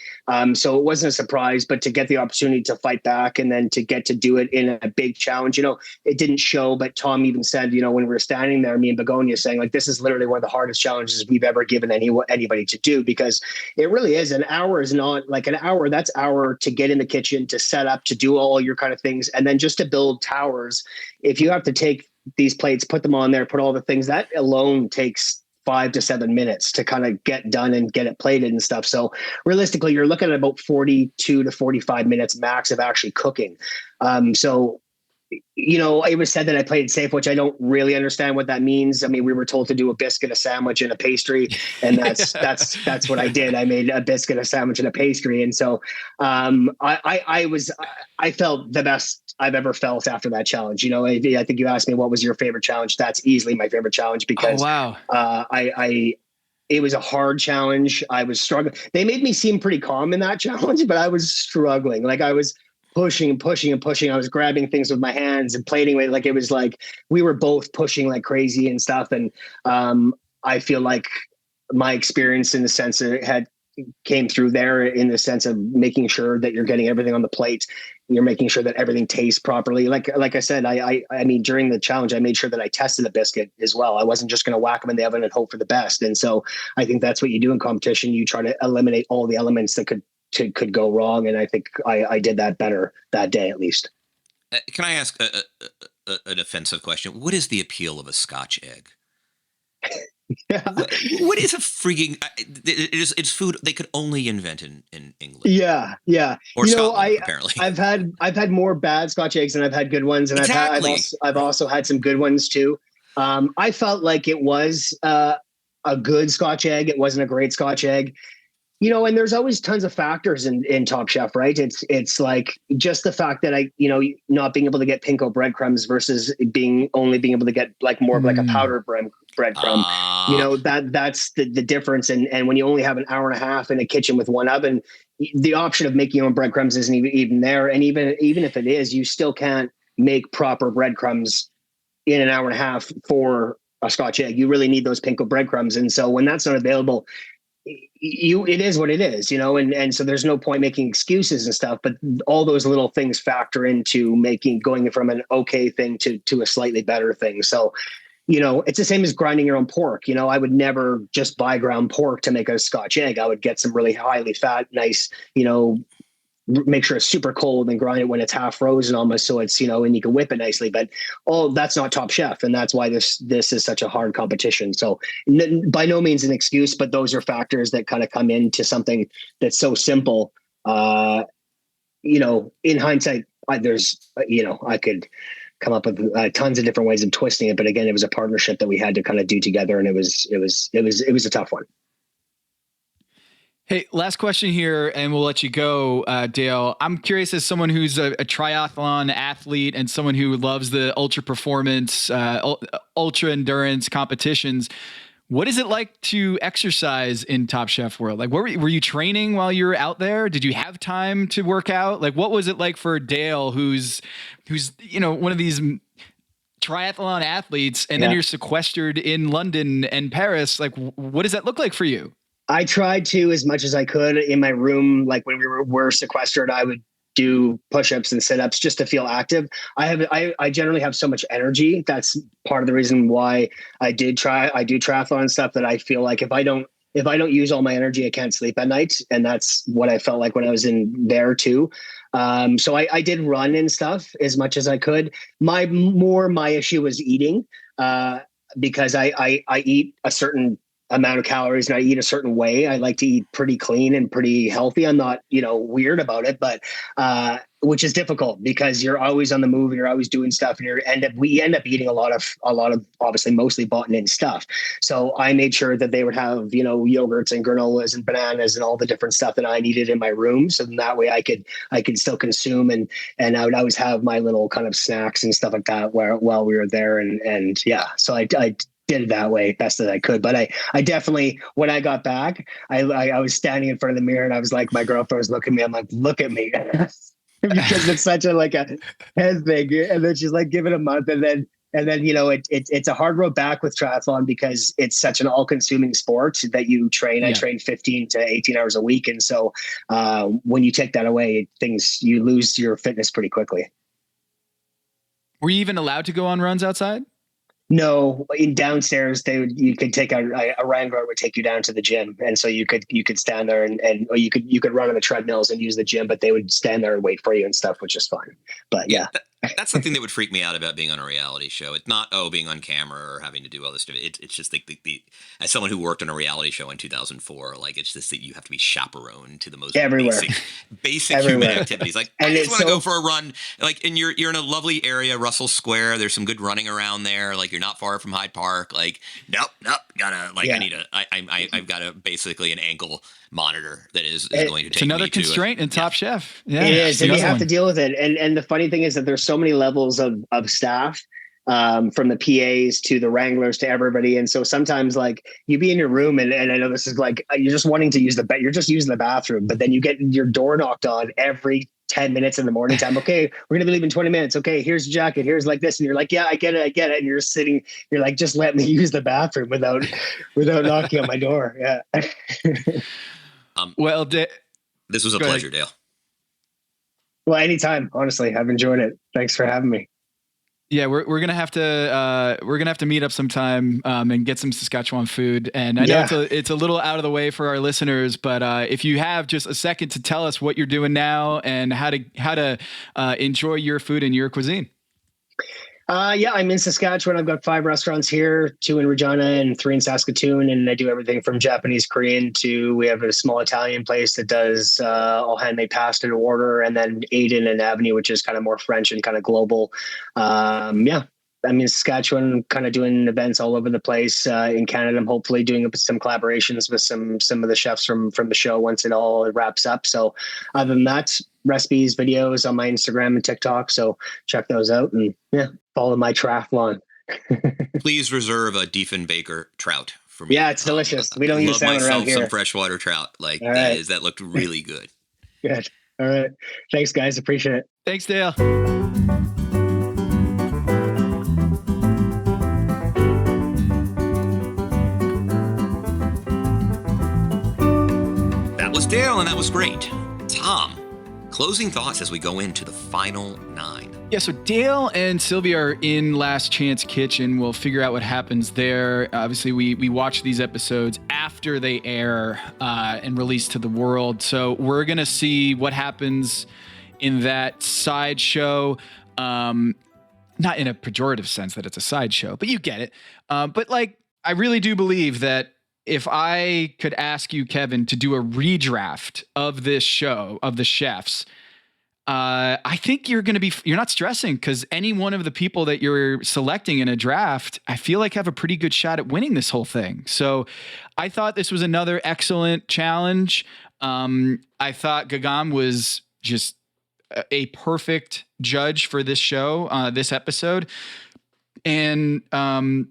So it wasn't a surprise, but to get the opportunity to fight back and then to get to do it in a big challenge, it didn't show, but Tom even said, when we were standing there, me and Begonia saying like, this is literally one of the hardest challenges we've ever given anybody to do, because it really is. An hour is not like an hour. That's hour to get in the kitchen, to set up, to do all your kind of things. And then just to build towers, if you have to take these plates, put them on there, put all the things, that alone takes 5 to 7 minutes to kind of get done and get it plated and stuff. So realistically, you're looking at about 42 to 45 minutes max of actually cooking. So it was said that I played it safe, which I don't really understand what that means. I mean, we were told to do a biscuit, a sandwich, and a pastry, and that's what I did. I made a biscuit, a sandwich, and a pastry, and so I felt the best I've ever felt after that challenge. I think you asked me what was your favorite challenge. That's easily my favorite challenge because it was a hard challenge. I was struggling. They made me seem pretty calm in that challenge, but I was struggling. Like I was pushing and pushing and pushing. I was grabbing things with my hands and plating it. Like it was like we were both pushing like crazy and stuff. And I feel like my experience in the sense that it came through there in the sense of making sure that you're getting everything on the plate. You're making sure that everything tastes properly. Like I said, I mean, during the challenge, I made sure that I tested the biscuit as well. I wasn't just going to whack them in the oven and hope for the best. And so I think that's what you do in competition. You try to eliminate all the elements that could go wrong. And I think I did that better that day, at least. Can I ask an offensive question? What is the appeal of a Scotch egg? Yeah. What is a freaking? It's food they could only invent in England. Yeah. Or Scotland, apparently. I've had more bad Scotch eggs than I've had good ones, and exactly. I've also had some good ones too. I felt like it was a good Scotch egg. It wasn't a great Scotch egg. And there's always tons of factors in Top Chef, right? It's like just the fact that not being able to get pinko breadcrumbs versus only being able to get like more of like a powdered breadcrumb. That's the difference. And when you only have an hour and a half in a kitchen with one oven, the option of making your own breadcrumbs isn't even there. And even if it is, you still can't make proper breadcrumbs in an hour and a half for a Scotch egg. You really need those pinko breadcrumbs. And so when that's not available, it is what it is, and so there's no point making excuses and stuff, but all those little things factor into going from an okay thing to a slightly better thing. So, it's the same as grinding your own pork. I would never just buy ground pork to make a Scotch egg. I would get some really highly fat, nice, make sure it's super cold and grind it when it's half frozen almost. So it's, and you can whip it nicely, but that's not Top Chef. And that's why this is such a hard competition. So by no means an excuse, but those are factors that kind of come into something that's so simple. In hindsight, I could come up with tons of different ways of twisting it. But again, it was a partnership that we had to kind of do together. And it was a tough one. Hey, last question here, and we'll let you go, Dale. I'm curious, as someone who's a triathlon athlete and someone who loves the ultra performance, ultra endurance competitions, what is it like to exercise in Top Chef world? Like, were you training while you were out there? Did you have time to work out? Like, what was it like for Dale, who's one of these triathlon athletes, and then you're sequestered in London and Paris? Like, what does that look like for you? I tried to, as much as I could in my room, like when we were sequestered, I would do push-ups and sit-ups just to feel active. I generally have so much energy. That's part of the reason why I do triathlon and stuff, that I feel like if I don't use all my energy, I can't sleep at night. And that's what I felt like when I was in there too. So I did run and stuff as much as I could. My issue was eating, because I eat a certain amount of calories and I eat a certain way. I like to eat pretty clean and pretty healthy. I'm not, weird about it, but which is difficult because you're always on the move and you're always doing stuff, and we end up eating a lot of obviously mostly bought in stuff. So I made sure that they would have, yogurts and granolas and bananas and all the different stuff that I needed in my room. So that way I could still consume, and I would always have my little kind of snacks and stuff like that while we were there. And yeah, so I did it that way best as I could. But I definitely, when I got back, I was standing in front of the mirror and I was like, my girlfriend was looking at me. I'm like, look at me. Because it's such a head thing. And then she's like, give it a month. And then, it's a hard road back with triathlon because it's such an all consuming sport that you train. Yeah. I train 15 to 18 hours a week. And so when you take that away, you lose your fitness pretty quickly. Were you even allowed to go on runs outside? No, in downstairs you could take a wrangler would take you down to the gym, and so you could stand there or you could run on the treadmills and use the gym, but they would stand there and wait for you and stuff, which is fun. But yeah. That's the thing that would freak me out about being on a reality show. It's not being on camera or having to do all this stuff. It's just like the as someone who worked on a reality show in 2004, like it's just that you have to be chaperoned to the most basic human activities. Like I just want to go for a run. Like, and you're in a lovely area, Russell Square. There's some good running around there. Like you're not far from Hyde Park. Like nope, gotta I've got basically an ankle monitor that is going to take it's another me constraint in Top Chef. Yeah, it is, and you have to deal with it. And the funny thing is that there's so many levels of staff, from the PAs to the wranglers to everybody. And so sometimes like you be in your room and I know this is like you're just wanting to use you're just using the bathroom, but then you get your door knocked on every 10 minutes in the morning time. Okay, we're gonna be leaving 20 minutes. Okay, here's your jacket. Here's like this, and you're like, yeah, I get it. And you're sitting. You're like, just let me use the bathroom without knocking on my door. Yeah. This was a pleasure, Dale. Well, anytime. Honestly, I've enjoyed it. Thanks for having me. Yeah, we're gonna have to meet up sometime and get some Saskatchewan food. And I know it's a little out of the way for our listeners, but if you have just a second to tell us what you're doing now and how to enjoy your food and your cuisine. I'm in Saskatchewan. I've got 5 restaurants here, 2 in Regina and 3 in Saskatoon. And I do everything from Japanese, Korean to, we have a small Italian place that does all handmade pasta to order. And then Aiden and Avenue, which is kind of more French and kind of global. I'm in Saskatchewan, kind of doing events all over the place. In Canada, I'm hopefully doing some collaborations with some of the chefs from the show once it all wraps up. So other than that, recipes, videos on my Instagram and TikTok. So check those out and follow my triathlon. Please reserve a Diefenbaker trout for me. Yeah, it's delicious. We don't use salmon around here. Some freshwater trout. Like that looked really good. Good. All right. Thanks, guys. Appreciate it. Thanks, Dale. That was Dale, and that was great. Tom, closing thoughts as we go into the final 9. Yeah, so Dale and Sylvia are in Last Chance Kitchen. We'll figure out what happens there. Obviously, we watch these episodes after they air and release to the world. So we're going to see what happens in that sideshow. Not in a pejorative sense that it's a sideshow, but you get it. But like, I really do believe that if I could ask you, Kevin, to do a redraft of this show, of the chefs, I think you're not stressing because any one of the people that you're selecting in a draft, I feel like have a pretty good shot at winning this whole thing. So I thought this was another excellent challenge. I thought Gaggan was just a perfect judge for this show, this episode. And I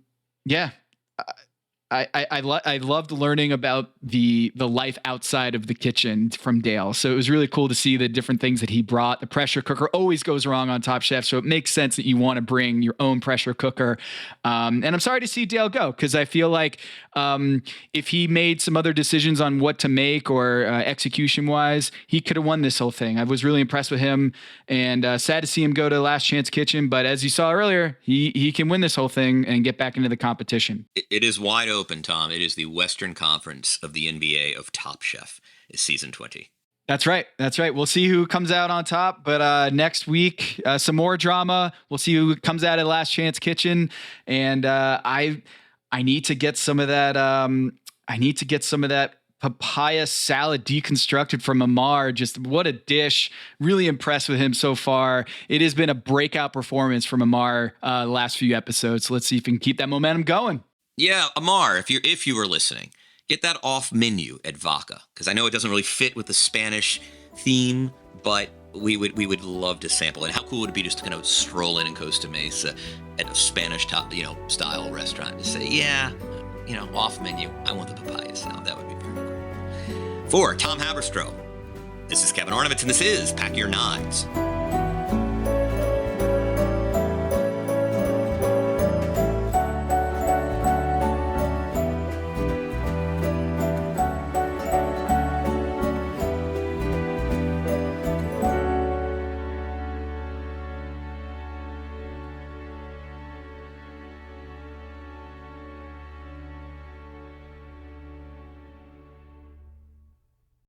loved learning about the life outside of the kitchen from Dale. So it was really cool to see the different things that he brought. The pressure cooker always goes wrong on Top Chef, so it makes sense that you want to bring your own pressure cooker. And I'm sorry to see Dale go because I feel like if he made some other decisions on what to make or execution-wise, he could have won this whole thing. I was really impressed with him and sad to see him go to Last Chance Kitchen. But as you saw earlier, he can win this whole thing and get back into the competition. It is wide open, Tom. It is the Western Conference of the NBA of Top Chef is season 20. That's right. We'll see who comes out on top. But next week, some more drama. We'll see who comes out at Last Chance Kitchen. And I need to get some of that. I need to get some of that papaya salad deconstructed from Amar. Just what a dish. Really impressed with him so far. It has been a breakout performance from Amar the last few episodes. So let's see if we can keep that momentum going. Yeah, Amar, if you were listening, get that off menu at Vaca, because I know it doesn't really fit with the Spanish theme, but we would love to sample it. How cool would it be just to kind of stroll in Costa Mesa at a Spanish style restaurant and say, yeah, off menu, I want the papaya salad. That would be very cool. For Tom Haberstroh, this is Kevin Arnovitz, and this is Pack Your Nines.